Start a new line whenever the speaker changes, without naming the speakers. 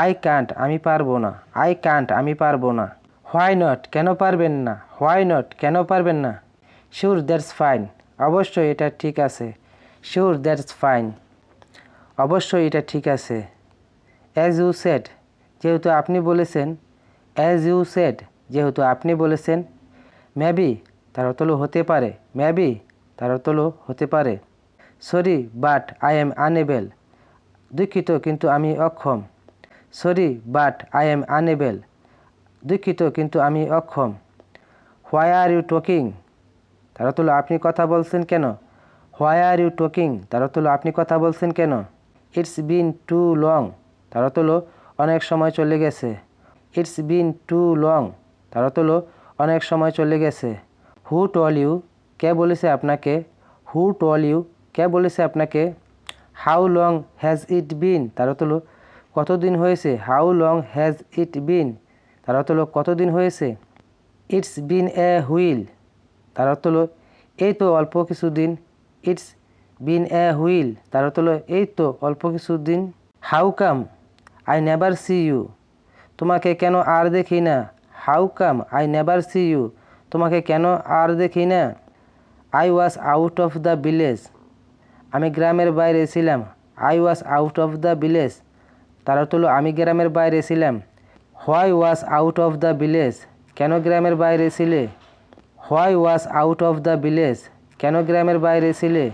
I can't আমি পারবো না, আই কান্ট আমি পারবো না। হোয়াই নট কেন পারবেন না, হোয়াই নট কেন পারবেন না। শিওর দ্যাটস ফাইন অবশ্যই এটা ঠিক আছে, শিওর দ্যাটস ফাইন অবশ্যই এটা ঠিক আছে। অ্যাজ ইউ সেড যেহেতু আপনি বলেছেন, অ্যাজ ইউ সেড যেহেতু আপনি বলেছেন। মেবি তার অর্থ হলো হতে পারে, মেবি তার অর্থ হলো হতে পারে। Sorry but I am unable দুঃখিত কিন্তু আমি অক্ষম, sorry but I am unable দুঃখিত কিন্তু আমি অক্ষম। হোয়াই আর ইউ টকিং তার অর্থ হলো আপনি কথা বলছেন কেন, হোয়াই আর ইউ টকিং তার অর্থ হলো আপনি কথা বলছেন কেন। ইটস বিন টু লং তার অর্থ হলো অনেক সময় চলে গেছে, ইটস বিন টু লং তার অর্থ হলো অনেক সময় চলে গেছে। হু টল ইউ কে বলেছে আপনাকে, হু টল ইউ কে বলেছে আপনাকে। হাউ লং হ্যাজ ইট বিন তার অর্থ হলো কতদিন হয়েছে, হাউ লং হ্যাজ ইট বিন তার অর্থ হলো কতদিন হয়েছে। ইটস বিন এ হুইল তার অর্থ হলো এই তো অল্প কিছুদিন, ইটস বিন এ হুইল তার অর্থ হলো এই তো অল্প কিছুদিন। How come I never see you তোমাকে কেন আর দেখি না, how come I never see you তোমাকে কেন আর দেখি না। I was out of the village আমি গ্রামের বাইরে ছিলাম, I was out of the village তার অর্থ হলো আমি গ্রামের বাইরে ছিলাম। Why was out of the village কেন গ্রামের বাইরে ছিলে, why was out of the village কেন গ্রামের বাইরে ছিলে।